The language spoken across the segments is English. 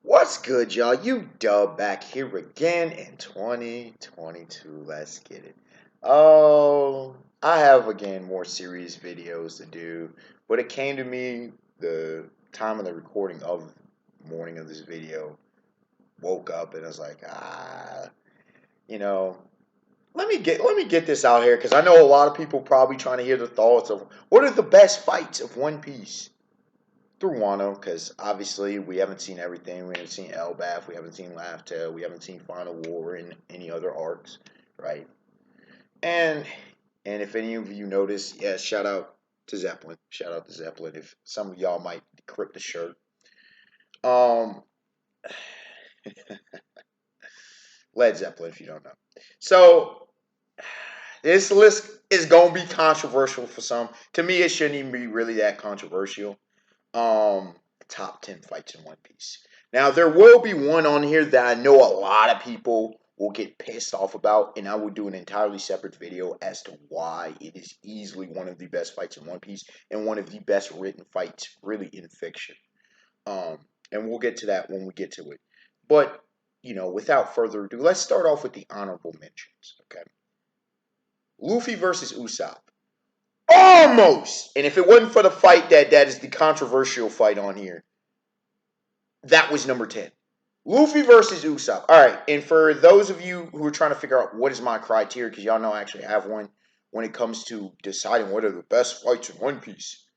What's good, y'all? You dub back here again in 2022. Let's get it. Oh, I have again more serious videos to do, but it came to me the time of the recording of the morning of this video. Woke up and I was like, you know, let me get this out here because I know a lot of people probably trying to hear the thoughts of what are the best fights of One Piece through Wano, because obviously we haven't seen everything. We haven't seen Elbaf, we haven't seen Laugh we haven't seen Final War in any other arcs, right? And and if any of you notice, yes, shout out to Zeppelin. Shout out to Zeppelin. If some of y'all might decrypt the shirt. Um Led Zeppelin, if you don't know. So this list is gonna be controversial for some. To me, it shouldn't even be really that controversial. um Top 10 fights in One Piece. Now there will be one on here that I know a lot of people will get pissed off about, and I will do an entirely separate video as to why it is easily one of the best fights in One Piece and one of the best written fights really in fiction. Um and we'll get to that when we get to it. But without further ado, let's start off with the honorable mentions. Okay. Luffy versus Usopp. Almost. And if it wasn't for the fight that is the controversial fight on here, that was number 10. Luffy versus Usopp. All right. And for those of you who are trying to figure out what is my criteria, because y'all know I actually have one when it comes to deciding what are the best fights in One Piece.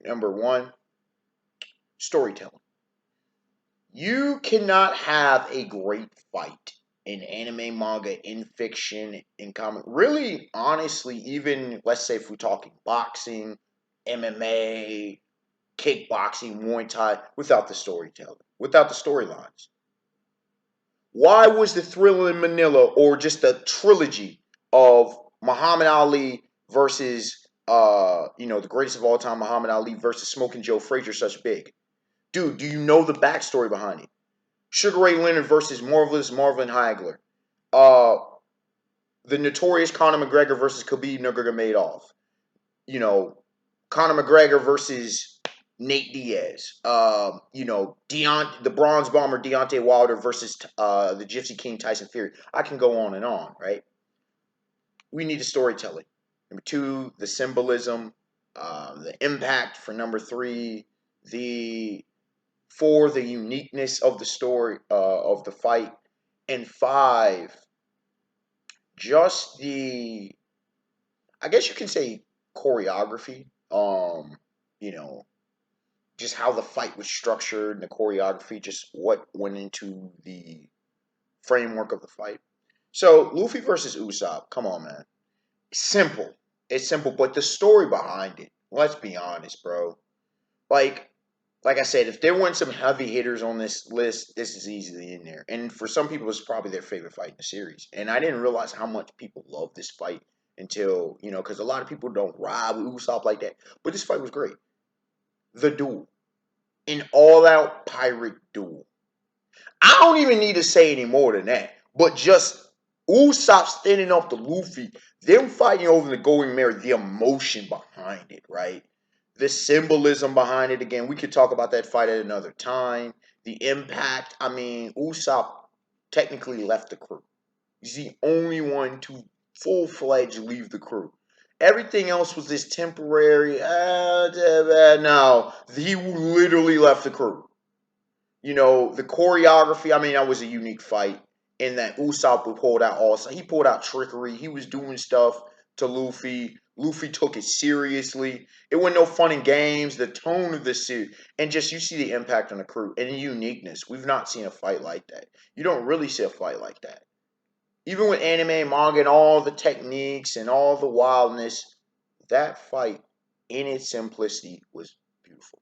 Number one, storytelling. You cannot have a great fight in anime, manga, in fiction, in comic. Really, honestly, even let's say if we're talking boxing, MMA, kickboxing, Muay Thai, without the storytelling, without the storylines. Why was the Thriller in Manila or just the trilogy of Muhammad Ali versus the greatest of all time, Muhammad Ali versus Smoking Joe Frazier such big? Dude, do you know the backstory behind it? Sugar Ray Leonard versus Marvelous Marvin Hagler. Uh the notorious Conor McGregor versus Khabib Nurmagomedov. You know, Conor McGregor versus Nate Diaz. The Bronze Bomber Deontay Wilder versus the Gypsy King Tyson Fury. I can go on, right? We need a storytelling. Number two, the symbolism, the impact for number three, the the uniqueness of the story of the fight, and five, just the I guess you can say choreography. You know, just how the fight was structured and the choreography, just what went into the framework of the fight. So Luffy versus Usopp, come on, man. Simple. It's simple, but the story behind it, let's be honest, bro. Like like I said, if there weren't some heavy hitters on this list, this is easily in there. And for some people, it's probably their favorite fight in the series. And I didn't realize how much people love this fight until, because a lot of people don't ride with Usopp like that. But this fight was great. The duel. An all-out pirate duel. I don't even need to say any more than that. But just Usopp standing up to Luffy, them fighting over the Golden Mirror, the emotion behind it, right? The symbolism behind it. Again, we could talk about that fight at another time. The impact. I mean, Usopp technically left the crew. He's the only one to full-fledged leave the crew. Everything else was this temporary. No, he literally left the crew. The choreography. I mean, that was a unique fight in that Usopp pulled out also. He pulled out trickery. He was doing stuff to Luffy. Luffy took it seriously. It wasn't no fun and games. The tone of the series, and just you see the impact on the crew and the uniqueness. We've not seen a fight like that. You don't really see a fight like that. Even with anime, manga, and all the techniques and all the wildness, that fight in its simplicity was beautiful.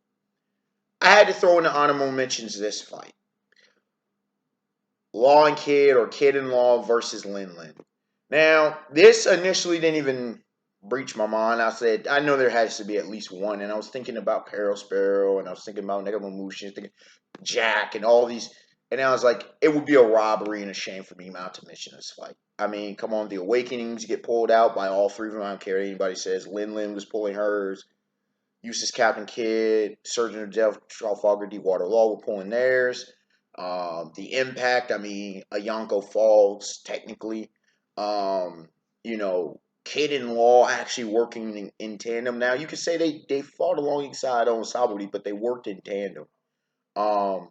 I had to throw in the honorable mentions this fight. Law and Kid or Kid and Law versus Lin Lin. Now, this initially didn't even breach my mind. I said, I know there has to be at least one. And I was thinking about Peril Sparrow, and I was thinking about Negamomushi, thinking Jack, and all these. And I was like, it would be a robbery and a shame for me not to mention this fight. I mean, come on, the Awakenings get pulled out by all three of them. I don't care what anybody says. Lin Lin was pulling hers. Eustace Captain Kidd, Surgeon of Death, Trafalgar Deepwater Law were pulling theirs. The Impact, I mean, Ayanko Falls, technically. Um, you know, Kid and Law actually working in tandem. Now, you could say they fought alongside on Saburi, but they worked in tandem. Um,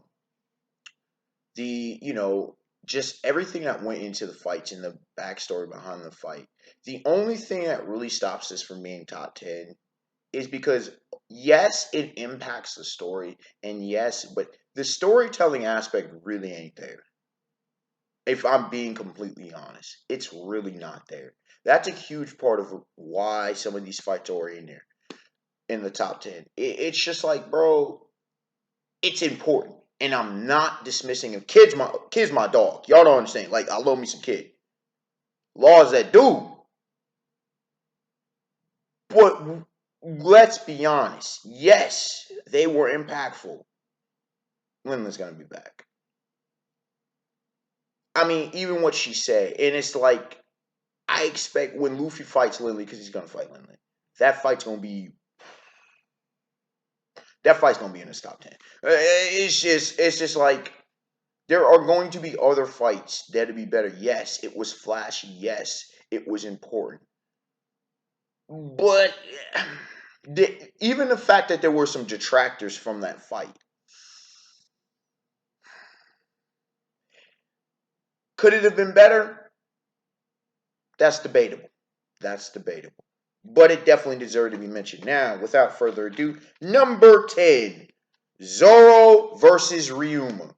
you know, just everything that went into the fights and the backstory behind the fight. The only thing that really stops this from being top 10 is because yes, it impacts the story, and yes, but the storytelling aspect really ain't there. If I'm being completely honest, it's really not there. That's a huge part of why some of these fights are in there in the top 10. It's just like, bro, it's important. And I'm not dismissing him. Kid's my dog. Y'all don't understand. Like, I love me some Kid. Laws that do. But let's be honest. Yes, they were impactful. Linda's gonna be back. I mean, even what she said, and it's like I expect when Luffy fights Lily, because he's gonna fight Lily, that fight's gonna be in his top 10. It's just like there are going to be other fights that'll be better. Yes, it was flashy. Yes, it was important. But even the fact that there were some detractors from that fight, could it have been better? That's debatable. That's debatable. But it definitely deserved to be mentioned. Now, without further ado, number 10, Zoro versus Ryuma.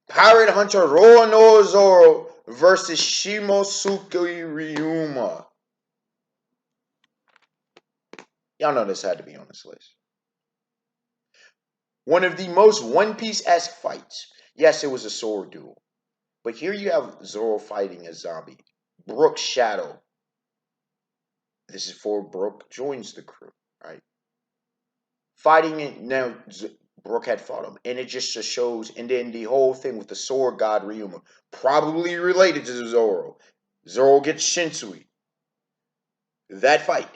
Pirate Hunter Roano Zoro versus Shimo Suku Ryuma. Y'all know this had to be on this list. One of the most One Piece-esque fights. Yes, it was a sword duel. But here you have Zoro fighting a zombie. Brook's shadow. This is before Brook joins the crew, right? Fighting it now, Brook had fought him, and it just shows. And then the whole thing with the sword god Ryuma, probably related to Zoro. Zoro gets Shinsui. That fight,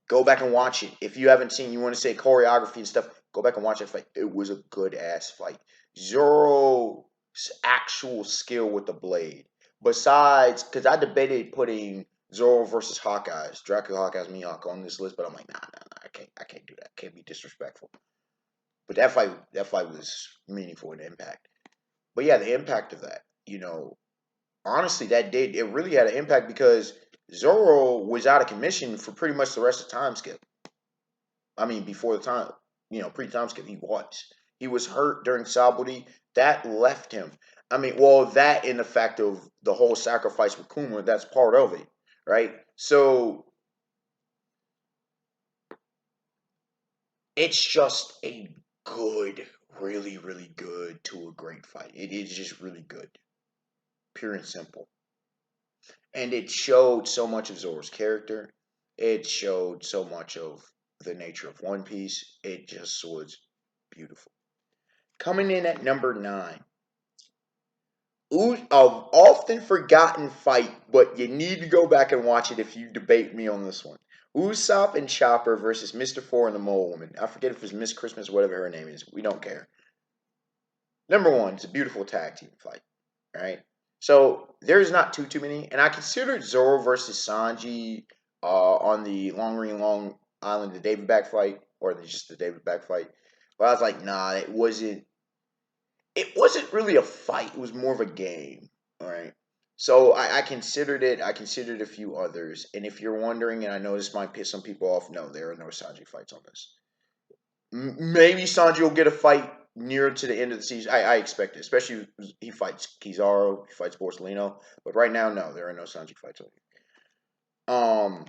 go back and watch it. If you haven't seen, you want to say choreography and stuff, go back and watch that fight. It was a good ass fight. Zoro's actual skill with the blade. Besides, because I debated putting Zoro versus Hawkeyes, Dracula Hawkeyes Mihawk on this list, but I'm like, nah, I can't do that. I can't be disrespectful. But that fight was meaningful and impact. But yeah, the impact of that, honestly, it really had an impact because Zoro was out of commission for pretty much the rest of time skip. I mean, before the time, pre-time skip, he was hurt during Saburi. That left him. I mean, well, that in the fact of the whole sacrifice with Kuma, that's part of it, right? So it's just a good, really, really good to a great fight. It is just really good, pure and simple. And it showed so much of Zoro's character. It showed so much of the nature of One Piece. It just was beautiful. Coming in at number 9, often forgotten fight, but you need to go back and watch it if you debate me on this one. Usopp and Chopper versus Mr. Four and the Mole Woman. I forget if it's Miss Christmas, whatever her name is. We don't care. Number 1, it's a beautiful tag team fight. Right? So there's not too many, and I considered Zoro versus Sanji on the Long Island, the David Back fight, or just the David Back fight. But I was like, nah, it wasn't. It wasn't really a fight. It was more of a game. All right. So I considered it. I considered a few others, and if you're wondering, and I know this might piss some people off, no, there are no Sanji fights on this. Maybe Sanji will get a fight near to the end of the season. I expect it, especially he fights Kizaru, he fights Borsalino. But right now, no, there are no Sanji fights on here.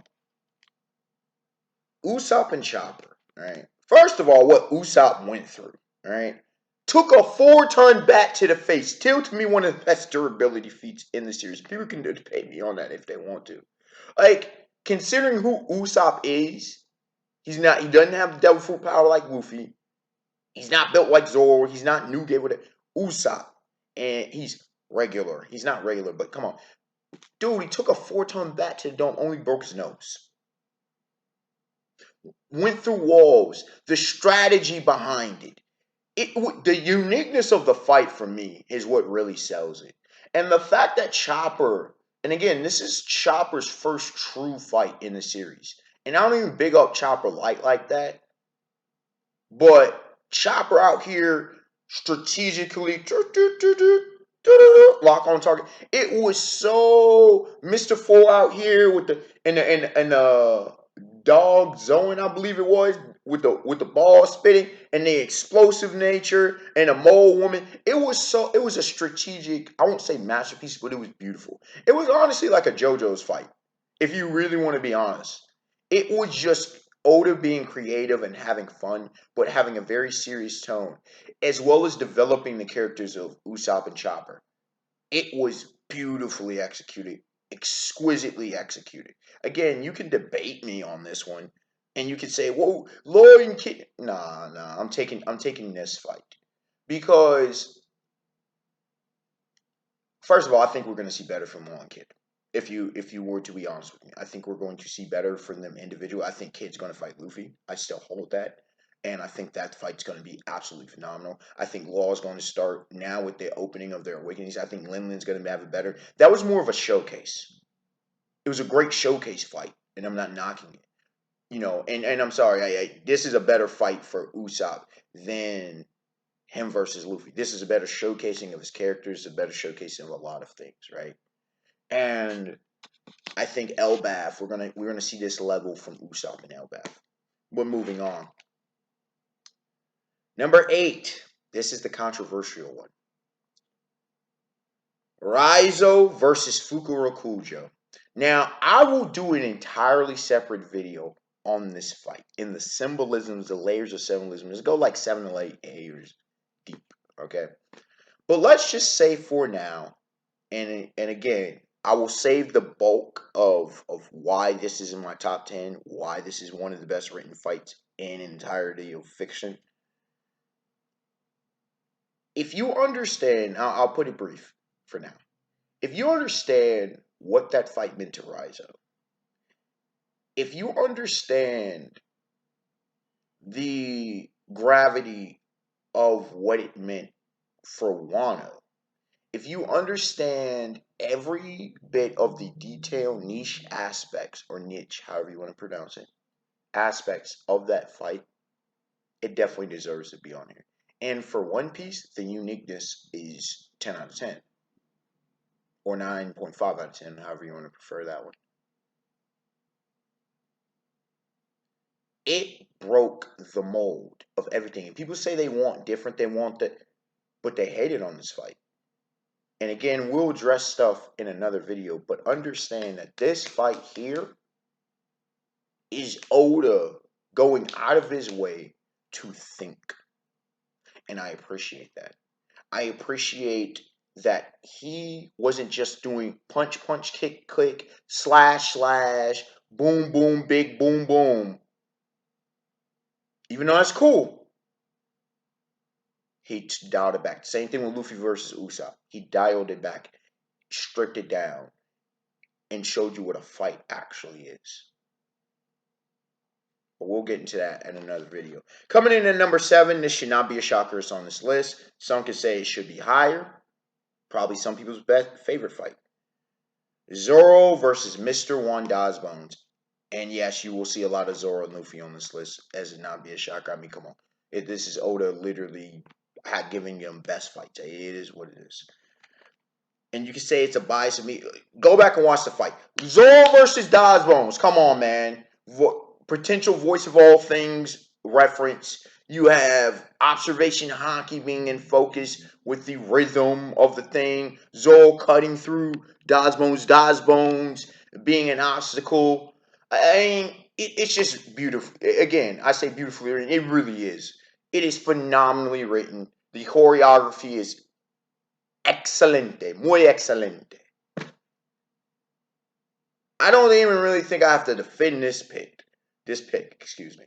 Usopp and Chopper. Right. First of all, what Usopp went through. Right. Took a 4-ton bat to the face. Still, to me, one of the best durability feats in the series. People can debate me on that if they want to. Like, considering who Usopp is, he doesn't have the devil fruit power like Luffy. He's not built like Zoro. He's not new game with it. Usopp. And he's regular. He's not regular, but come on. Dude, he took a 4-ton bat to the dome, only broke his nose. went through walls, the strategy behind it. The uniqueness of the fight for me is what really sells it. And the fact that Chopper, and again, this is Chopper's first true fight in the series. And I don't even big up Chopper like that, but Chopper out here strategically lock on target. It was so Mr. Four out here with the and dog zone, I believe it was, with the ball spitting and the explosive nature and a mole woman. It was a strategic, I won't say masterpiece, but it was beautiful. It was honestly like a JoJo's fight, if you really want to be honest. It was just Oda being creative and having fun, but having a very serious tone, as well as developing the characters of Usopp and Chopper. It was beautifully executed, exquisitely executed. Again, you can debate me on this one, and you can say, "Whoa, Lloyd and Kid." Nah. I'm taking this fight because first of all, I think we're going to see better from Law and Kid. If you were to be honest with me, I think we're going to see better from them individual. I think Kid's going to fight Luffy. I still hold that. And I think that fight's going to be absolutely phenomenal. I think Law is going to start now with the opening of their awakenings. I think Linlin's going to have a better. That was more of a showcase. It was a great showcase fight, and I'm not knocking it. And I'm sorry, this is a better fight for Usopp than him versus Luffy. This is a better showcasing of his characters, a better showcasing of a lot of things, right? And I think Elbaf, we're gonna see this level from Usopp and Elbaf. We're moving on. Number 8. This is the controversial one. Rhizo versus Fukurokujo. Now, I will do an entirely separate video on this fight in the symbolisms, the layers of symbolism. Let's go like 7 to 8 layers deep, okay? But let's just say for now, and again, I will save the bulk of why this is in my top 10, why this is one of the best written fights in entirety of fiction. If you understand, I'll put it brief for now. If you understand what that fight meant to Rhizo, if you understand the gravity of what it meant for Wano, if you understand every bit of the detailed niche aspects, or niche, however you want to pronounce it, aspects of that fight, it definitely deserves to be on here. And for One Piece, the uniqueness is 10 out of 10. Or 9.5 out of 10, however you want to prefer that one. It broke the mold of everything. And people say they want different, they want that, but they hated on this fight. And again, we'll address stuff in another video, but understand that this fight here is Oda going out of his way to think. And I appreciate that. I appreciate that he wasn't just doing punch, punch, kick, click, slash, slash, boom, boom, big, boom, boom. Even though that's cool, he dialed it back. Same thing with Luffy versus Usopp. He dialed it back, stripped it down, and showed you what a fight actually is. But we'll get into that in another video. Coming in at number 7, this should not be a shocker. It's on this list. Some could say it should be higher. Probably some people's favorite fight. Zorro versus Mr. One Bones. And yes, you will see a lot of Zorro and Luffy on this list, as it not be a shocker. I mean, come on. This is Oda literally giving them best fights. It is what it is. And you can say it's a bias of me. Go back and watch the fight. Zorro versus Bones. Come on, man. Potential voice of all things reference. You have observation Haki being in focus with the rhythm of the thing. Zoro cutting through Bones being an obstacle. I mean, it's just beautiful. Again, I say beautifully written. It really is. It is phenomenally written. The choreography is excelente. Muy excelente. I don't even really think I have to defend this pick. Excuse me.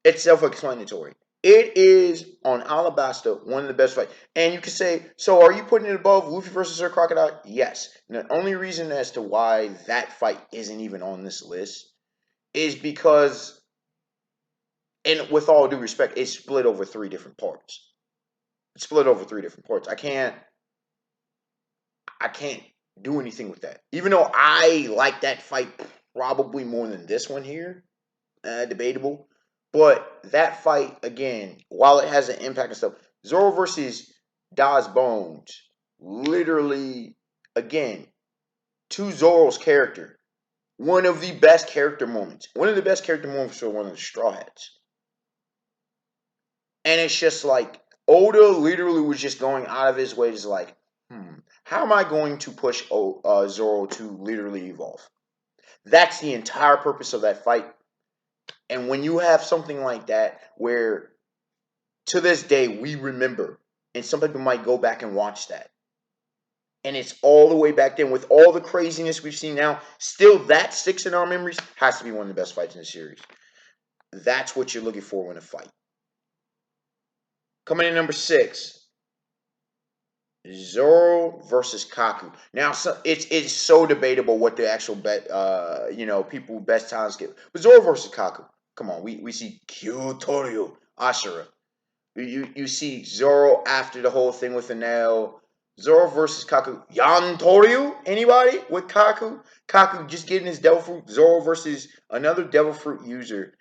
It's self-explanatory. It is on Alabasta one of the best fights. And you can say, so are you putting it above Luffy versus Sir Crocodile? Yes. And the only reason as to why that fight isn't even on this list is because And with all due respect, it's split over 3 different parts. It's split over 3 different parts. I can't do anything with that. Even though I like that fight probably more than this one here, debatable. But that fight, again, while it has an impact and stuff, Zoro versus Das Bones, literally, again, to Zoro's character, one of the best character moments. One of the best character moments for one of the Straw Hats. And it's just like, Oda literally was just going out of his way to like, how am I going to push Zoro to literally evolve? That's the entire purpose of that fight. And when you have something like that, where to this day we remember, and some people might go back and watch that, and it's all the way back then with all the craziness we've seen now, still that sticks in our memories, has to be one of the best fights in the series. That's what you're looking for in a fight. Coming in number 6, Zoro versus Kaku. Now, it's so debatable what the actual people best times get. But Zoro versus Kaku. Come on, we see Kyotoryu Ashura. You see Zoro after the whole thing with the nail. Zoro versus Kaku. Yantoryu? Anybody with Kaku? Kaku just getting his devil fruit. Zoro versus another devil fruit user.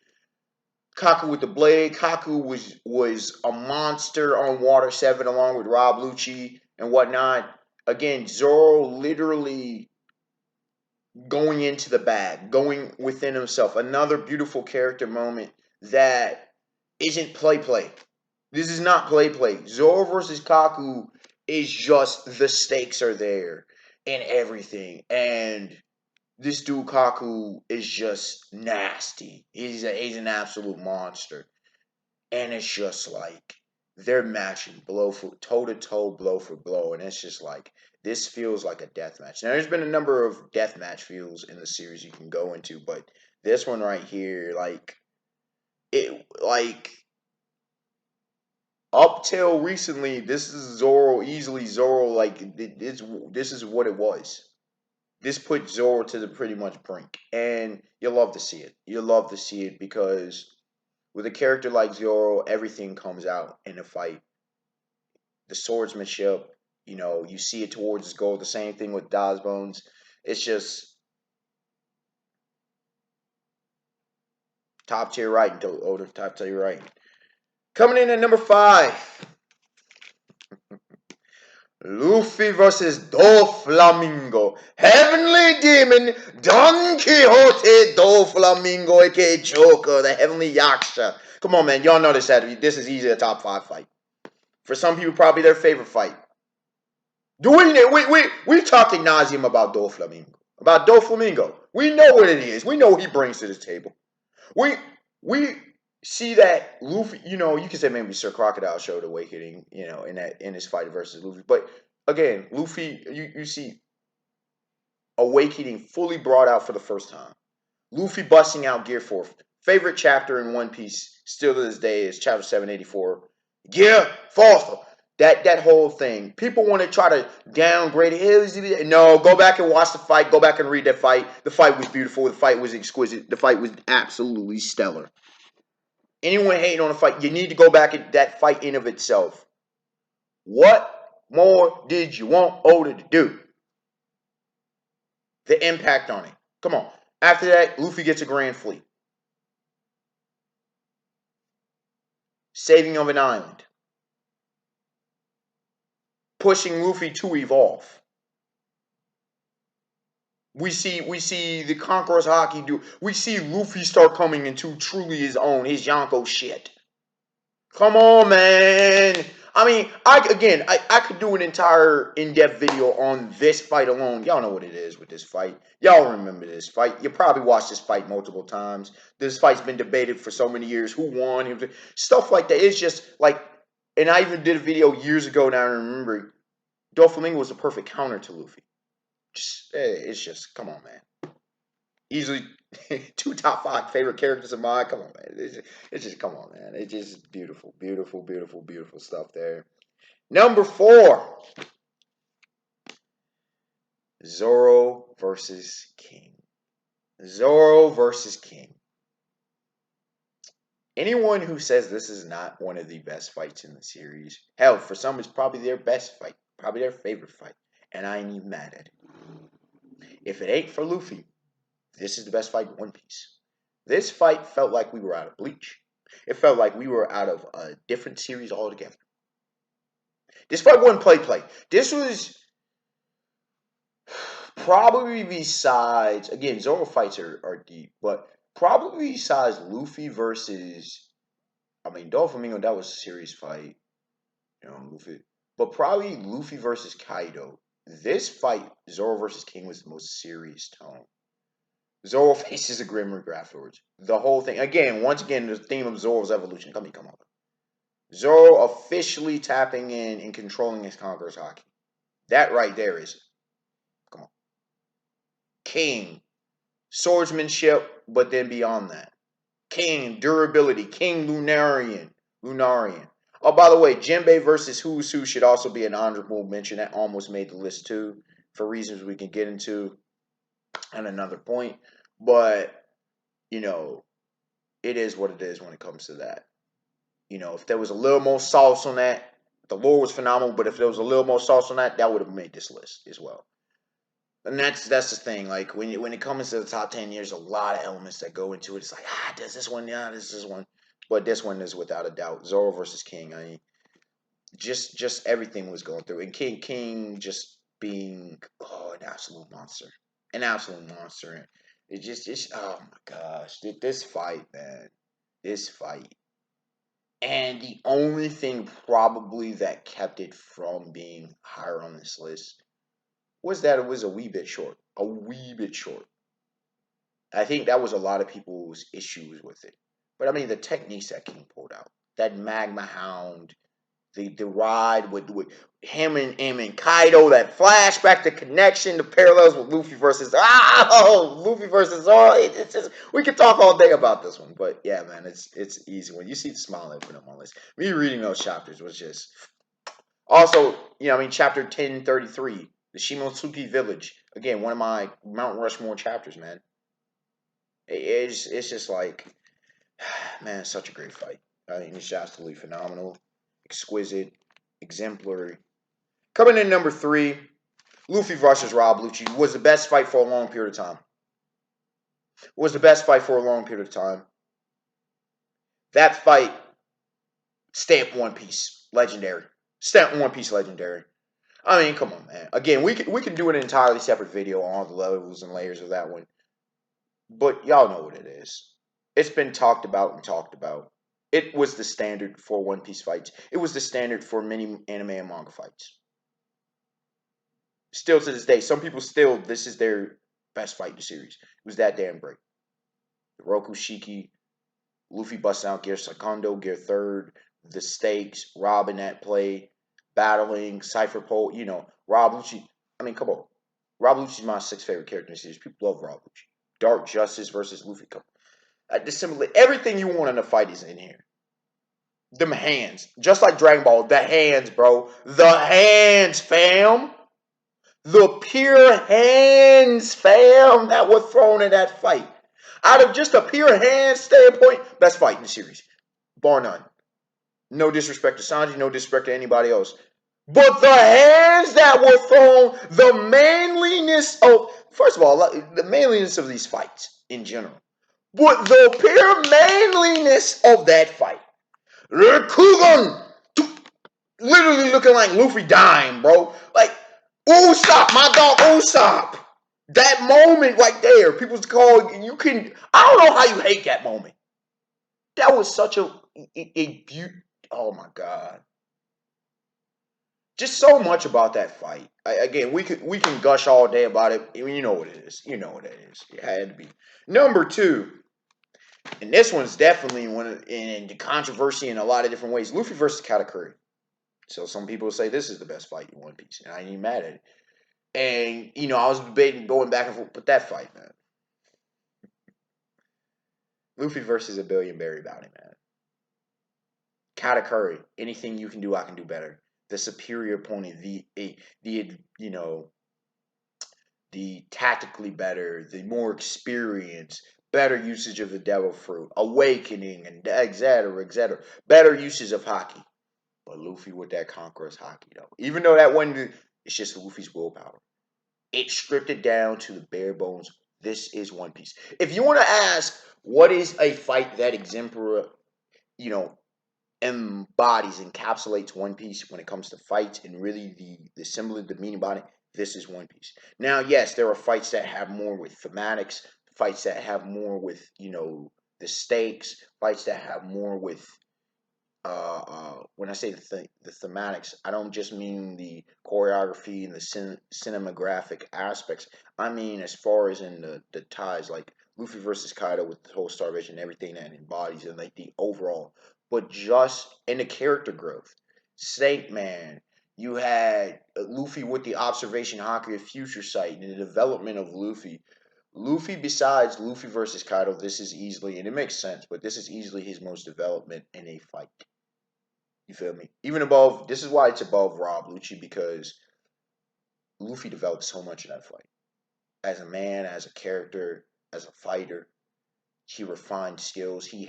Kaku with the blade. Kaku was a monster on Water 7 along with Rob Lucci and whatnot. Again, Zoro literally going into the bag, going within himself. Another beautiful character moment that isn't play. This is not play. Zoro versus Kaku is just, the stakes are there and everything. And this dude Kaku is just nasty. He's an absolute monster. And it's just like, they're matching toe to toe, blow for blow. And it's just like, this feels like a death match. Now, there's been a number of death match feels in the series you can go into, but this one right here, up till recently, this is easily Zoro, this is what it was. This put Zoro to the pretty much brink. And you love to see it. You love to see it because with a character like Zoro, everything comes out in a fight. The swordsmanship, you see it towards his goal. The same thing with Das Bones. It's just top tier writing, Oda. Top tier writing. Coming in at number 5. Luffy versus Doflamingo. Heavenly Demon, Don Quixote Doflamingo, aka Joker, the Heavenly Yaksha. Come on, man. Y'all know this. This is easily a top 5 fight. For some people, probably their favorite fight. We talked ad nauseum about Doflamingo. We know what it is. We know what he brings to the table. We see that Luffy, you can say maybe Sir Crocodile showed awakening, in his fight versus Luffy. But again, Luffy, you see awakening fully brought out for the first time. Luffy busting out Gear 4. Favorite chapter in One Piece still to this day is chapter 784. Gear 4. That whole thing. People want to try to downgrade it. No, go back and watch the fight. Go back and read that fight. The fight was beautiful. The fight was exquisite. The fight was absolutely stellar. Anyone hating on the fight, you need to go back at that fight in of itself. What more did you want Oda to do? The impact on it. Come on. After that, Luffy gets a Grand Fleet. Saving of an island. Pushing Luffy to evolve. We see the Conqueror's Haki do. We see Luffy start coming into truly his own, his Yonko shit. Come on, man. I mean, I could do an entire in-depth video on this fight alone. Y'all know what it is with this fight. Y'all remember this fight. You probably watched this fight multiple times. This fight's been debated for so many years. Who won? Stuff like that. It's just like, and I even did a video years ago now I remember. Doflamingo was the perfect counter to Luffy. It's just, come on, man. Easily 2 top 5 favorite characters of mine. Come on, man. It's just, come on, man. It's just beautiful, beautiful, beautiful, beautiful stuff there. Number 4. Zoro versus King. Zoro versus King. Anyone who says this is not one of the best fights in the series, hell, for some it's probably their best fight, probably their favorite fight, and I ain't even mad at it. If it ain't for Luffy, this is the best fight in One Piece. This fight felt like we were out of Bleach. It felt like we were out of a different series altogether. This fight wasn't play. This was probably besides, again, Zoro fights are deep, but probably besides Luffy versus, I mean, Doflamingo, that was a serious fight, Luffy. But probably Luffy versus Kaido. This fight, Zoro versus King, was the most serious tone. Zoro faces a Grim Reaper afterwards. The whole thing, again, once again, the theme of Zoro's evolution. Come on. Zoro officially tapping in and controlling his Conqueror's Haki. That right there is, come on. King, swordsmanship, but then beyond that. King, durability, King Lunarian. Oh, by the way, Jinbei versus Who's Who should also be an honorable mention. That almost made the list too, for reasons we can get into at another point. But, it is what it is when it comes to that. If there was a little more sauce on that, the lore was phenomenal, but if there was a little more sauce on that, that would have made this list as well. And that's the thing. Like when it comes to the top 10, there's a lot of elements that go into it. It's like, does this one? Yeah, this one. But this one is without a doubt Zoro versus King. I mean, just everything was going through, and King just being an absolute monster, And it's oh my gosh, this fight, man, this fight. And the only thing probably that kept it from being higher on this list was that it was a wee bit short. I think that was a lot of people's issues with it. But I mean, the techniques that King pulled out, that Magma Hound, the ride with him and Kaido, that flashback, the connection, the parallels with Luffy versus Zoro. It's just, we could talk all day about this one, but yeah, man, it's easy when you see the smile open up on this. Me reading those chapters was just also, chapter 1033, the Shimotsuki Village. Again, one of my Mount Rushmore chapters, man. It's just like, man, such a great fight. I mean, it's absolutely phenomenal, exquisite, exemplary. Coming in number 3, Luffy versus Rob Lucci was the best fight for a long period of time. That fight stamped One Piece legendary. I mean, come on, man. Again, we can do an entirely separate video on all the levels and layers of that one. But y'all know what it is. It's been talked about. It was the standard for One Piece fights. It was the standard for many anime and manga fights. Still to this day, some people this is their best fight in the series. It was that damn great. The Roku Shiki, Luffy busting out Gear Secondo, Gear Third, the stakes, Rob in that play, battling, Cypher Pole, Rob Lucci. I mean, come on. Rob Lucci's my 6th favorite character in the series. People love Rob Lucci. Dark Justice versus Luffy. Come on. Everything you want in a fight is in here. Them hands. Just like Dragon Ball, the hands, bro. The hands, fam. The pure hands, fam, that were thrown in that fight. Out of just a pure hands standpoint, best fight in the series. Bar none. No disrespect to Sanji, no disrespect to anybody else. But the hands that were thrown, the manliness of, first of all, the manliness of these fights in general. But the pure manliness of that fight. Kugan! Literally looking like Luffy dying, bro. Like, Usopp, my dog Usopp. That moment right there, people's calling, I don't know how you hate that moment. That was such a beauty. Oh my God. Just so much about that fight. Again, we can gush all day about it. You know what it is. It had to be. Number 2, and this one's definitely in the controversy in a lot of different ways. Luffy versus Katakuri. So some people say this is the best fight in One Piece, and I ain't even mad at it. And, I was debating going back and forth, but that fight, man. Luffy versus a Billion Berry Bounty, man. Katakuri, anything you can do, I can do better. The superior opponent, the tactically better, the more experienced, better usage of the devil fruit, awakening, and etc., etc. Better usage of haki. But Luffy with that conqueror's haki, though. Even though that one, it's just Luffy's willpower. It stripped it down to the bare bones. This is One Piece. If you want to ask, what is a fight that exemplar, you know, embodies, encapsulates One Piece when it comes to fights and really the symbol, the meaning behind it, this is One Piece. Now, yes, there are fights that have more with thematics, fights that have more with, the stakes, fights that have more with when I say the thematics, I don't just mean the choreography and the cinematographic aspects. I mean as far as in the ties, like Luffy versus Kaido with the whole starvation and everything that it embodies, and like the overall, but just in the character growth. Snake Man, you had Luffy with the observation Haki of Future Sight and the development of Luffy. Luffy, besides Luffy versus Kaido, this is easily, and it makes sense, but this is easily his most development in a fight. You feel me? Even above, this is why it's above Rob Lucci, because Luffy developed so much in that fight. As a man, as a character, as a fighter, he refined skills. He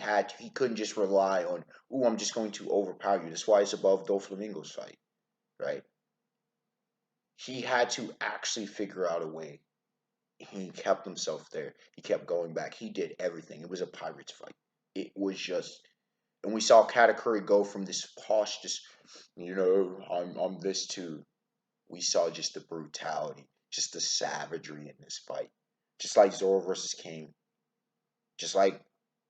couldn't just rely on, ooh, I'm just going to overpower you. That's why it's above Doflamingo's fight, right? He had to actually figure out a way. He kept himself there. He kept going back. He did everything. It was a pirate's fight. It was just, and we saw Katakuri go from this posh, just, I'm this too. We saw just the brutality, just the savagery in this fight. Just like Zoro versus King, just like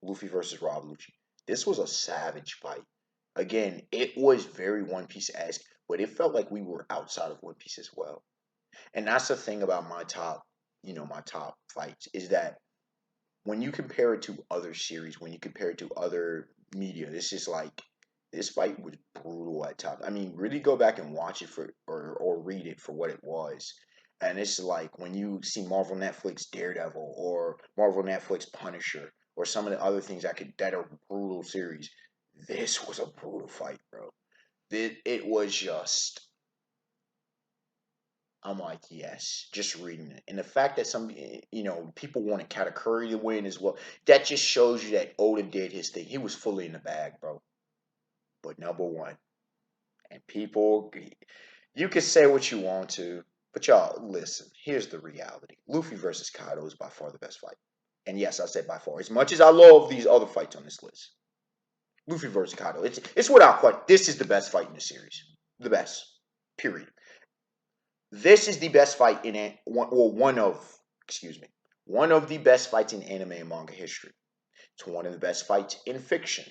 Luffy versus Rob Lucci. This was a savage fight. Again, it was very One Piece-esque, but it felt like we were outside of One Piece as well. And that's the thing about my top fights, is that when you compare it to other series, when you compare it to other media, this fight was brutal at times. I mean, really go back and watch it or read it for what it was. And it's like when you see Marvel Netflix Daredevil or Marvel Netflix Punisher or some of the other things that are brutal series. This was a brutal fight, bro. It was just, I'm like, yes, just reading it. And the fact that people wanted Katakuri to win as well, that just shows you that Oda did his thing. He was fully in the bag, bro. But number one, and people, you can say what you want to, but y'all, listen, here's the reality. Luffy versus Kaido is by far the best fight. And yes, I said by far. As much as I love these other fights on this list, Luffy versus Kaido, it's without question, this is the best fight in the series. The best. Period. This is the best fight one of the best fights in anime and manga history. It's one of the best fights in fiction.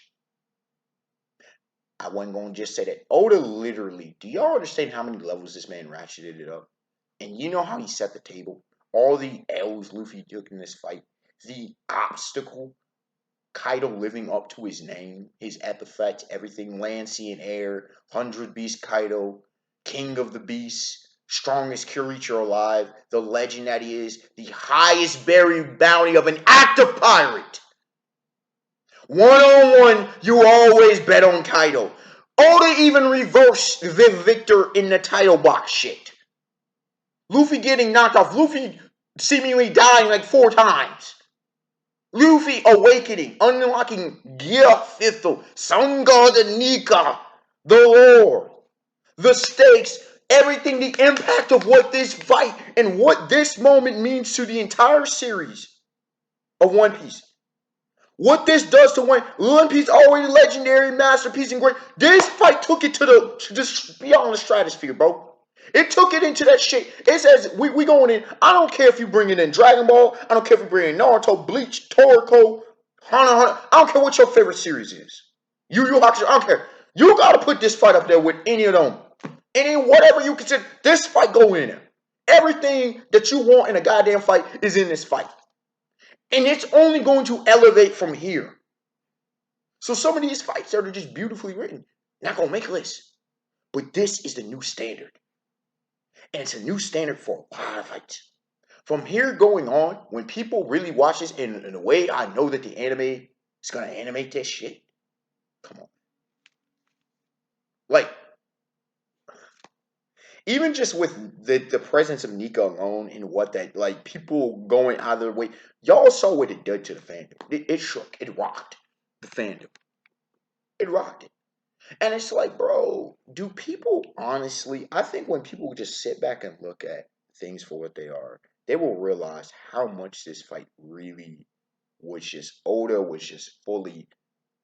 I wasn't going to just say that. Oda literally, do y'all understand how many levels this man ratcheted it up? And you know how he set the table? All the L's Luffy took in this fight. The obstacle, Kaido living up to his name, his epithets, everything, land, sea, and air, 100 Beast Kaido, King of the Beasts, strongest creature alive, the legend that he is, the highest buried bounty of an active pirate. 1-on-1, you always bet on Kaido. Oda even reversed the Victor in the title box shit. Luffy getting knocked off. Luffy seemingly dying like 4 times. Luffy awakening, unlocking Gear 5th, Sun God Nika, the Lord, the stakes, everything, the impact of what this fight and what this moment means to the entire series of One Piece. What this does to One Piece, already legendary, masterpiece, and great. This fight took it to just beyond the stratosphere, bro. It took it into that shit. It says we going in. I don't care if you bring it in Dragon Ball. I don't care if you bring in Naruto, Bleach, Toriko, Hunter. I don't care what your favorite series is. Yu Hakusho. I don't care. You gotta put this fight up there with any of them. Any whatever you consider. This fight go in there. Everything that you want in a goddamn fight is in this fight. And it's only going to elevate from here. So some of these fights that are just beautifully written, not going to make lists. But this is the new standard. And it's a new standard for a lot of fights. From here going on, when people really watch this in a way I know that the anime is going to animate this shit, come on. Like, Even just with the presence of Nika alone and what that like people going either way, y'all saw what it did to the fandom. It shook, it rocked the fandom, it rocked it, and it's like, bro, do people honestly? I think when people just sit back and look at things for what they are, they will realize how much this fight really was just Oda was just fully.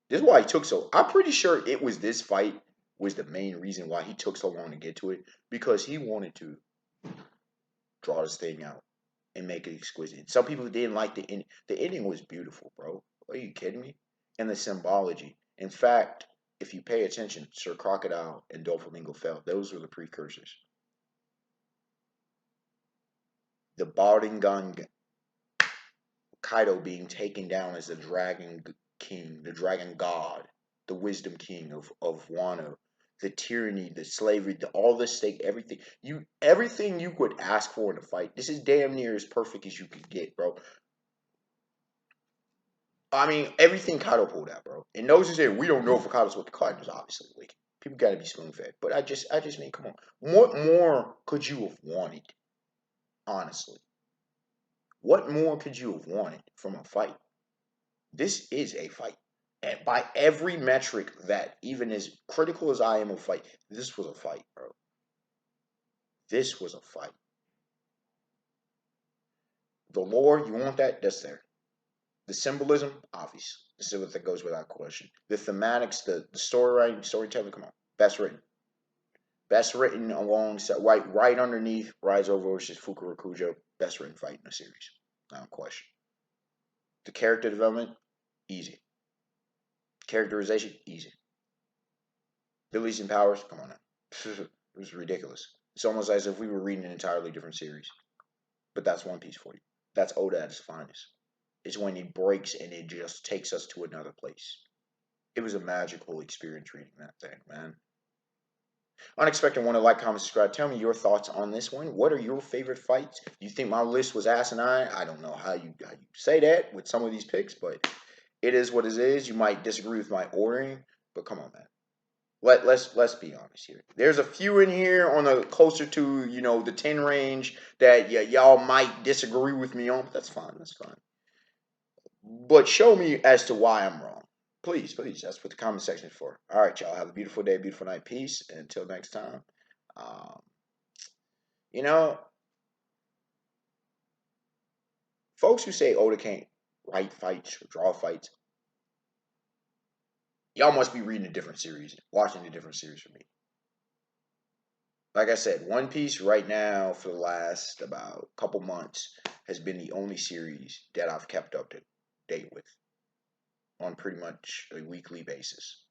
This is why he took so. I'm pretty sure it was this fight was the main reason why he took so long to get to it because he wanted to draw this thing out and make it exquisite. Some people didn't like the ending. The ending was beautiful, bro. Are you kidding me? And the symbology. In fact, if you pay attention, Sir Crocodile and Doflamingo fell. Those were the precursors. The Bardingan Kaido being taken down as the Dragon King, the Dragon God, the Wisdom King of Wano, the tyranny, the slavery, all the stake, everything you could ask for in a fight. This is damn near as perfect as you could get, bro. I mean, everything Kaido pulled out, bro. And those who say we don't know for Kaido's what the Kaido's obviously like. People gotta be spoon fed. But I just mean, come on. What more could you have wanted? Honestly. What more could you have wanted from a fight? This is a fight. And by every metric that even as critical as I am of fight, this was a fight, bro. This was a fight. The lore, you want that? That's there. The symbolism, obvious. This is what that goes without question. The thematics, the story writing, storytelling, come on. Best written. Best written alongside right underneath Rhizo versus Fukurokujo. Best written fight in the series. Not a question. The character development, easy. Characterization, easy. Abilities and powers, come on now. It was ridiculous. It's almost as if we were reading an entirely different series. But that's One Piece for you. That's Oda at its finest. It's when he breaks and it just takes us to another place. It was a magical experience reading that thing, man. Unexpected one to like, comment, subscribe. Tell me your thoughts on this one. What are your favorite fights? Do you think my list was asinine? I don't know how you say that with some of these picks, but it is what it is. You might disagree with my ordering, but come on, man. Let's be honest here. There's a few in here on the closer to the 10 range that y'all might disagree with me on, but that's fine. That's fine. But show me as to why I'm wrong. Please, please. That's what the comment section is for. All right, y'all. Have a beautiful day, beautiful night. Peace. And until next time. Um, you know, folks who say Oda can't write fights or draw fights, y'all must be reading a different series, watching a different series from me. Like I said, One Piece right now for the last about couple months has been the only series that I've kept up to date with on pretty much a weekly basis.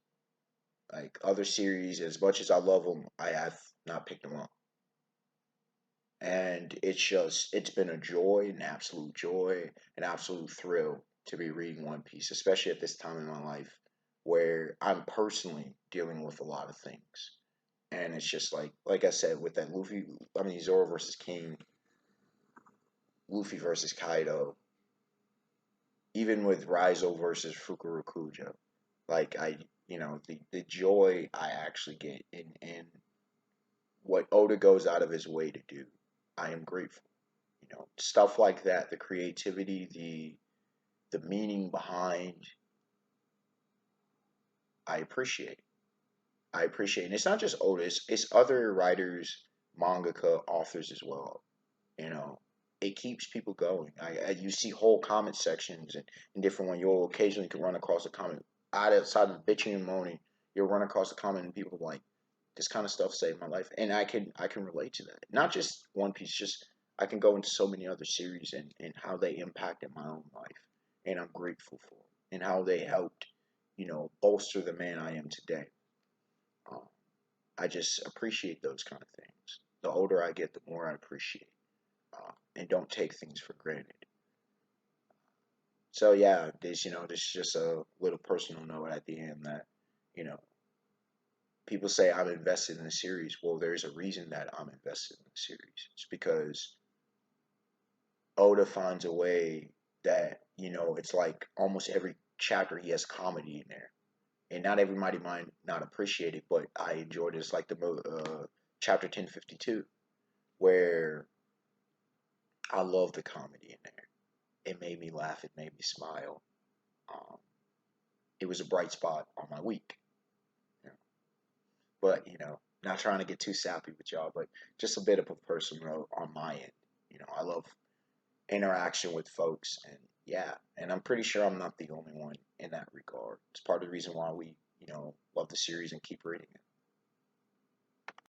Like other series, as much as I love them, I have not picked them up. And it's been a joy, an absolute joy, an absolute thrill to be reading One Piece, especially at this time in my life where I'm personally dealing with a lot of things. And it's just like I said, with that Zoro versus King, Luffy versus Kaido, even with Rhizo versus Fukurokujo, the joy I actually get in what Oda goes out of his way to do, I am grateful. Stuff like that, the creativity, the meaning behind, I appreciate. I appreciate, and it's not just Oda; it's other writers, mangaka, authors as well. You know, it keeps people going. You see whole comment sections and different ones. You'll occasionally can run across a comment outside of bitching and moaning. You'll run across a comment and people are like, this kind of stuff saved my life, and I can relate to that. Not just One Piece, just I can go into so many other series and how they impacted my own life, and I'm grateful for it, and how they helped, bolster the man I am today. Um, I just appreciate those kind of things. The older I get, the more I appreciate, and don't take things for granted. So yeah, this is just a little personal note at the end that, you know, people say I'm invested in the series. Well, there's a reason that I'm invested in the series. It's because Oda finds a way that, it's like almost every chapter he has comedy in there. And not everybody might not appreciate it, but I enjoyed it. It's like chapter 1052, where I love the comedy in there. It made me laugh. It made me smile. Um, it was a bright spot on my week. You know? But not trying to get too sappy with y'all, but just a bit of a personal note on my end. I love interaction with folks, and yeah, and I'm pretty sure I'm not the only one in that regard. It's part of the reason why we love the series and keep reading it.